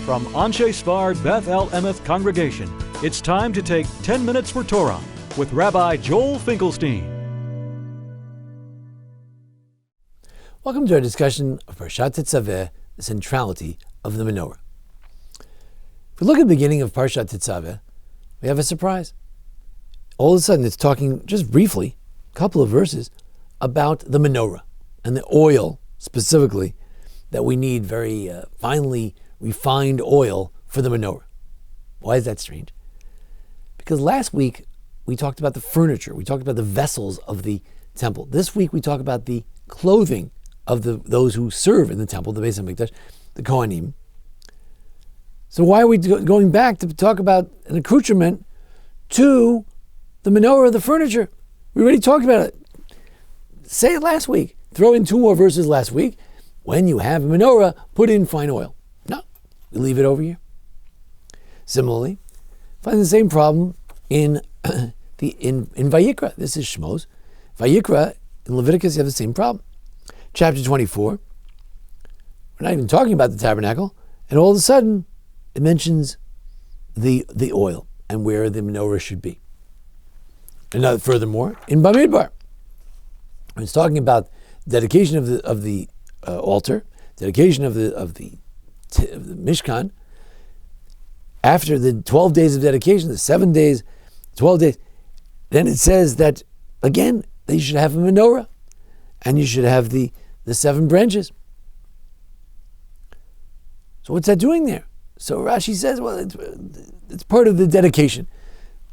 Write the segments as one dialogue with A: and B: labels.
A: From Anshe Sfard Beth El Emeth Congregation, it's time to take 10 Minutes for Torah with Rabbi Joel Finkelstein.
B: Welcome to our discussion of Parshat Tetzaveh, the centrality of the Menorah. If we look at the beginning of Parshat Tetzaveh, we have a surprise. All of a sudden, it's talking just briefly, a couple of verses, about the Menorah and the oil specifically that we need, very finely refined oil for the Menorah. Why is that strange? Because last week we talked about the furniture, we talked about the vessels of the temple. This week we talk about the clothing of those who serve in the temple, the Beis HaMikdash, the Kohanim. So why are we going back to talk about an accoutrement to the Menorah, the furniture? We already talked about it. Say it last week. Throw in two more verses last week. When you have a menorah, put in fine oil. No, we leave it over here. Similarly, find the same problem in Vayikra. This is Shmos. Vayikra, in Leviticus, you have the same problem. Chapter 24, we're not even talking about the tabernacle, and all of a sudden, it mentions the oil and where the menorah should be. And furthermore, in Bamidbar, when it's talking about dedication of the altar, dedication of the Mishkan, after the 12 days of dedication, the 7 days, 12 days, then it says that, again, that you should have a menorah, and you should have the 7 branches. So what's that doing there? So Rashi says, well, it's part of the dedication.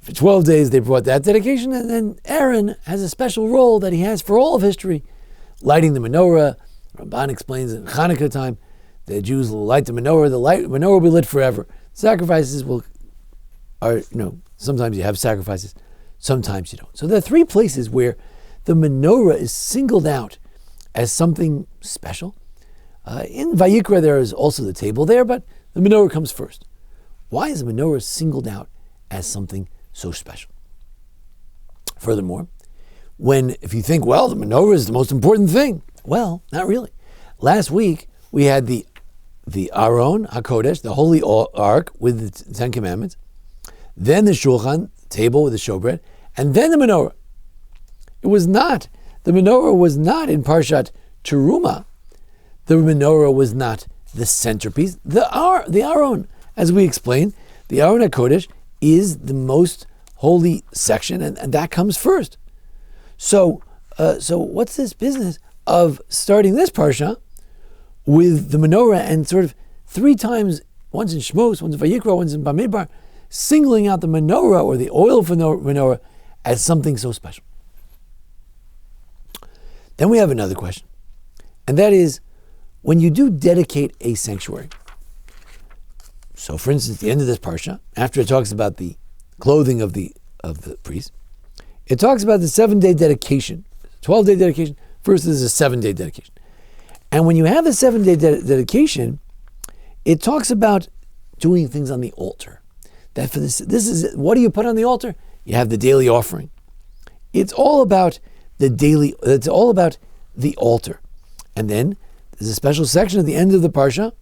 B: For 12 days they brought that dedication, and then Aaron has a special role that he has for all of history, lighting the menorah. Ramban explains in Hanukkah time, the Jews will light the menorah, menorah will be lit forever. Sacrifices sometimes you have sacrifices, sometimes you don't. So there are 3 places where the menorah is singled out as something special. In Vayikra there is also the table there, but the menorah comes first. Why is the menorah singled out as something so special? Furthermore, if you think, well, the menorah is the most important thing, well, not really. Last week we had the Aron HaKodesh, the holy ark with the 10 commandments, then the Shulchan, the table with the showbread, and then the menorah. The menorah was not in Parshat Teruma. The menorah was not the centerpiece. The Aron, as we explained, the Aron HaKodesh is the most holy section, and that comes first. So what's this business of starting this parsha with the menorah and sort of 3 times, once in Shmos, once in Vayikra, once in Bamidbar, singling out the menorah or the oil for the menorah as something so special? Then we have another question, and that is, when you do dedicate a sanctuary, so for instance, at the end of this parsha, after it talks about the clothing of the priest, it talks about the 7-day dedication, 12-day dedication, versus a 7-day dedication. And when you have a 7-day dedication, it talks about doing things on the altar. That for this is, what do you put on the altar? You have the daily offering. It's all about it's all about the altar. And then there's a special section at the end of the parsha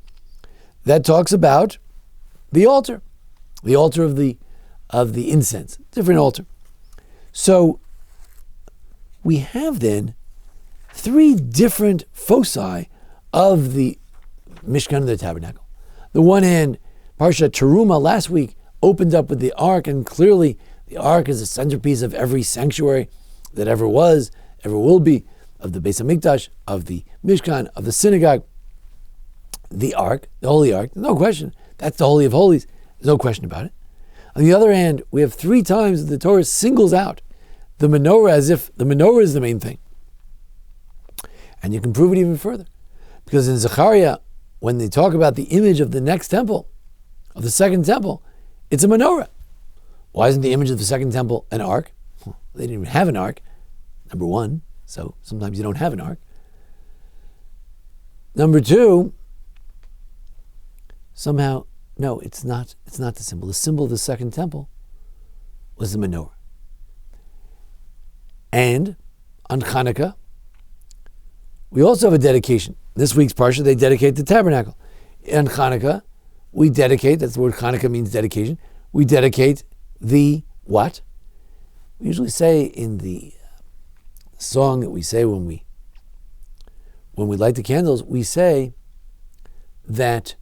B: that talks about the altar of the incense, different altar. So we have then 3 different foci of the Mishkan and the tabernacle. The one hand, Parshat Teruma last week opened up with the ark, and clearly the ark is the centerpiece of every sanctuary that ever was, ever will be, of the Beis HaMikdash, of the Mishkan, of the synagogue. The ark, the holy ark, no question, that's the Holy of Holies, there's no question about it. On the other hand, we have 3 times the Torah singles out the menorah as if the menorah is the main thing. And you can prove it even further. Because in Zechariah, when they talk about the image of the next temple, of the second temple, it's a menorah. Why isn't the image of the second temple an ark? Well, they didn't even have an ark, number 1, so sometimes you don't have an ark. Number 2, somehow, no, it's not the symbol. The symbol of the second temple was the menorah. And on Hanukkah, we also have a dedication. This week's parsha, they dedicate the tabernacle. On Hanukkah, we dedicate, that's the word Hanukkah means dedication, we dedicate the what? We usually say in the song that we say when we light the candles, we say that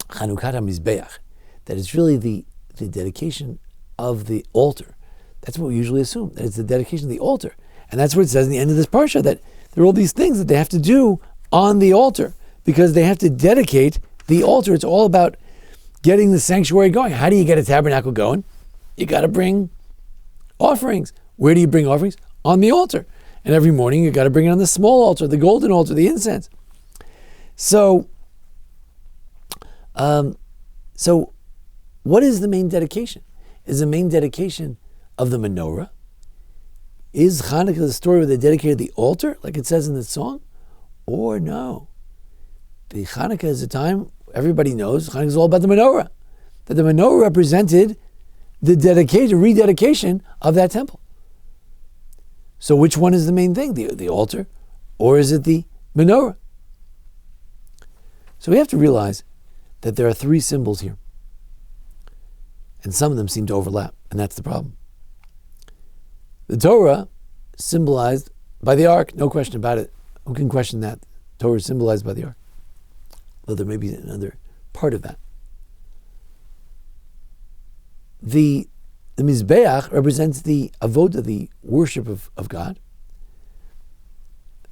B: Chanukah HaMizbeach, that it's really the dedication of the altar. That's what we usually assume, that it's the dedication of the altar. And that's what it says in the end of this parsha, that there are all these things that they have to do on the altar because they have to dedicate the altar. It's all about getting the sanctuary going. How do you get a tabernacle going? You got to bring offerings. Where do you bring offerings? On the altar. And every morning you got to bring it on the small altar, the golden altar, the incense. So what is the main dedication? Is the main dedication of the menorah? Is Hanukkah the story where they dedicated the altar, like it says in the song? Or no? The Hanukkah is a time, everybody knows, Hanukkah is all about the menorah. That the menorah represented the dedication, rededication of that temple. So which one is the main thing? The altar? Or is it the menorah? So we have to realize that there are three symbols here. And some of them seem to overlap, and that's the problem. The Torah symbolized by the ark, no question about it. Who can question that? The Torah is symbolized by the ark. Though there may be another part of that. The Mizbeach represents the avodah, the worship of God.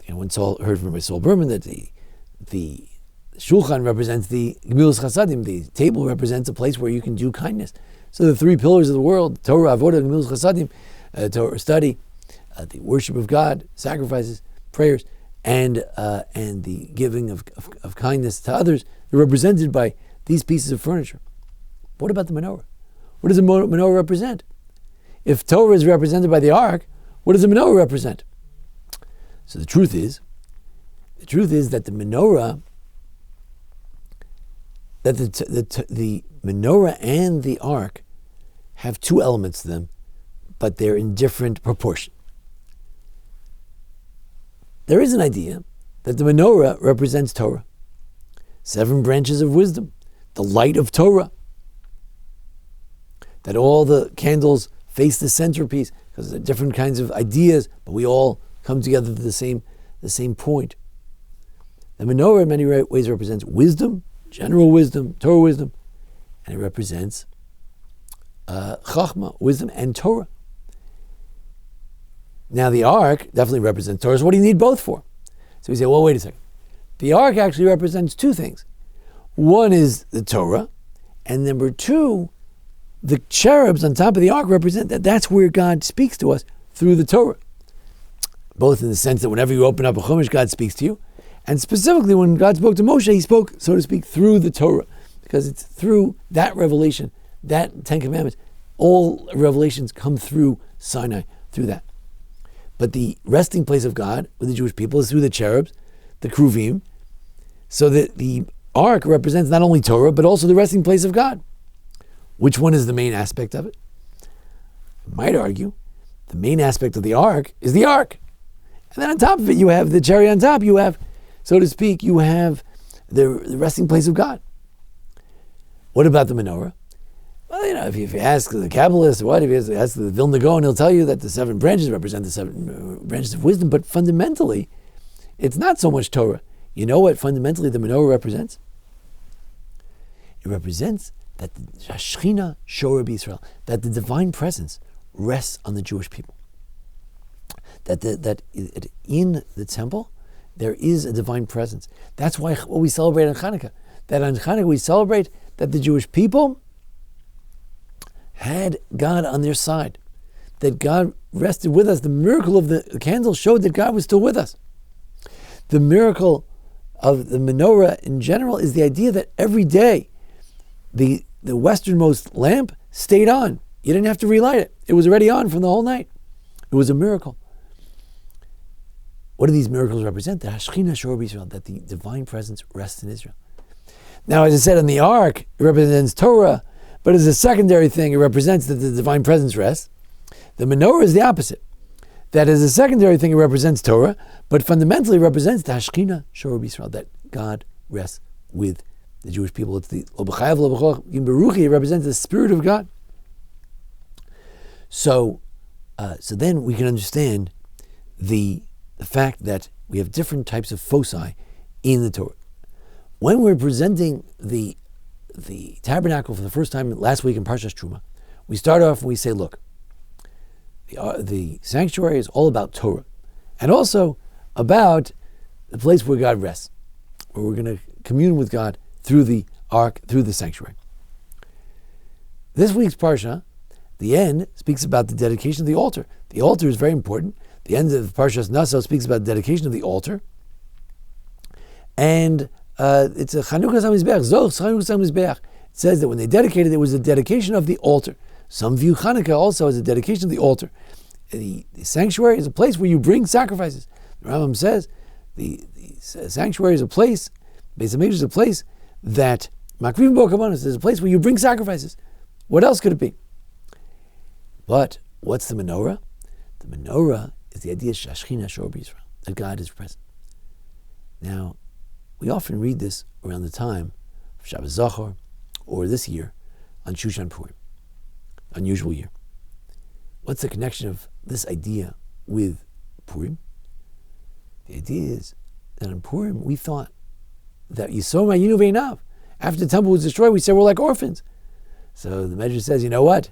B: When Saul heard from Saul Berman that the Shulchan represents the Gemilas Chasadim, the table represents a place where you can do kindness. So the three pillars of the world, Torah, Avodah, Gemilas Chasadim, Torah study, the worship of God, sacrifices, prayers, and the giving of kindness to others, they're represented by these pieces of furniture. What about the menorah? What does the menorah represent? If Torah is represented by the ark, what does the menorah represent? So the truth is that the menorah, that the menorah and the ark have two elements to them, but they're in different proportion. There is an idea that the menorah represents Torah, 7 branches of wisdom, the light of Torah, that all the candles face the centerpiece because there are different kinds of ideas, but we all come together to the same point. The menorah in many ways represents wisdom, general wisdom, Torah wisdom, and it represents Chachma, wisdom, and Torah. Now the ark definitely represents Torah, so what do you need both for? So we say, well, wait a second. The ark actually represents two things. One is the Torah, and number two, the cherubs on top of the ark represent that's where God speaks to us through the Torah. Both in the sense that whenever you open up a Chumash, God speaks to you, and specifically when God spoke to Moshe, he spoke, so to speak, through the Torah, because it's through that revelation, that 10 Commandments, all revelations come through Sinai, through that. But the resting place of God with the Jewish people is through the cherubs, the Kruvim, so that the ark represents not only Torah, but also the resting place of God. Which one is the main aspect of it? I might argue the main aspect of the ark is the ark. And then on top of it, you have the cherry on top. You have, so to speak, you have the resting place of God. What about the menorah? Well, if you ask the Kabbalist, if you ask the Vilna Gaon, he'll tell you that the 7 branches represent the 7 branches of wisdom, but fundamentally, it's not so much Torah. You know what fundamentally the menorah represents? It represents that the Shechina Shora B'Yisrael, that the divine presence rests on the Jewish people. That in the temple, there is a divine presence. That's why what we celebrate on Hanukkah. That on Hanukkah we celebrate that the Jewish people had God on their side. That God rested with us. The miracle of the candle showed that God was still with us. The miracle of the menorah in general is the idea that every day the westernmost lamp stayed on. You didn't have to relight it. It was already on from the whole night. It was a miracle. What do these miracles represent? The Hashchina Shor B'Yisrael, that the divine presence rests in Israel. Now, as I said, on the ark, it represents Torah, but as a secondary thing, it represents that the divine presence rests. The menorah is the opposite. That as a secondary thing, it represents Torah, but fundamentally represents the Hashchina Shor B'Yisrael, that God rests with The Jewish people, it's the Lo B'chayav Lo B'choach Yim Beruchi. It represents the Spirit of God. So then we can understand the fact that we have different types of foci in the Torah. When we're presenting the tabernacle for the first time last week in Parshas Truma, we start off and we say, look, the sanctuary is all about Torah, and also about the place where God rests, where we're going to commune with God through the ark, through the sanctuary. This week's Parsha, the end, speaks about the dedication of the altar. The altar is very important. The end of Parshas Naso speaks about the dedication of the altar. And it's a Chanukah Samizbeach, Zoch Chanukah Samizbeach. It says that when they dedicated, it was a dedication of the altar. Some view Chanukah also as a dedication of the altar. The sanctuary is a place where you bring sacrifices. The Rambam says the sanctuary is a place, Beis HaMikdash is a place that Makrivim Bo Kavanos is a place where you bring sacrifices. What else could it be? But what's the menorah? The menorah is the idea Shashchina Shor B'Yisrael, that God is present. Now, we often read this around the time of Shabbat Zachor, or this year on Shushan Purim, unusual year. What's the connection of this idea with Purim? The idea is that in Purim we thought that Yisomah Yinu Ve'inav. After the temple was destroyed, we said we're like orphans. So the Medrash says, you know what?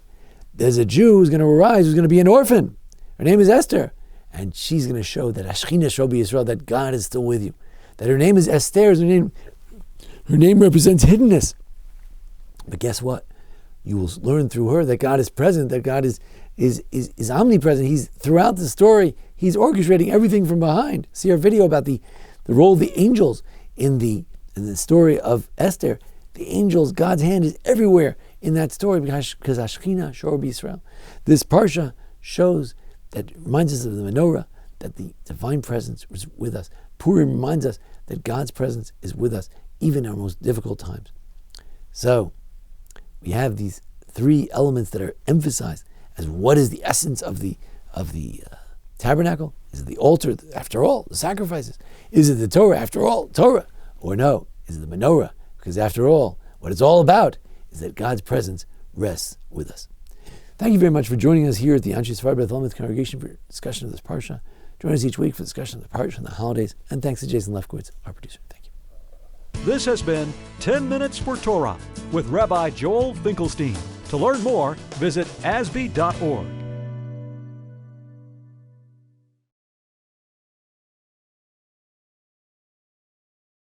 B: There's a Jew who's going to arise, who's going to be an orphan. Her name is Esther. And she's going to show that Ashchina Shor B'Yisrael, that God is still with you. That her name is Esther, her name represents hiddenness. But guess what? You will learn through her that God is present, that God is omnipresent. He's throughout the story, he's orchestrating everything from behind. See our video about the role of the angels in the story of Esther. The angels, God's hand is everywhere in that story because Ashchina Shor B'Yisrael. This parsha shows, that reminds us of the menorah, that the divine presence is with us. Purim reminds us that God's presence is with us, even in our most difficult times. So, we have these three elements that are emphasized as what is the essence of the tabernacle. Is it the altar, after all, the sacrifices? Is it the Torah, after all, Torah? Or no, is it the menorah? Because after all, what it's all about is that God's presence rests with us. Thank you very much for joining us here at the Anshe Sfar Beth El congregation for discussion of this parsha. Join us each week for discussion of the parsha and the holidays. And thanks to Jason Lefkowitz, our producer. Thank you.
A: This has been 10 Minutes for Torah with Rabbi Joel Finkelstein. To learn more, visit asb.org.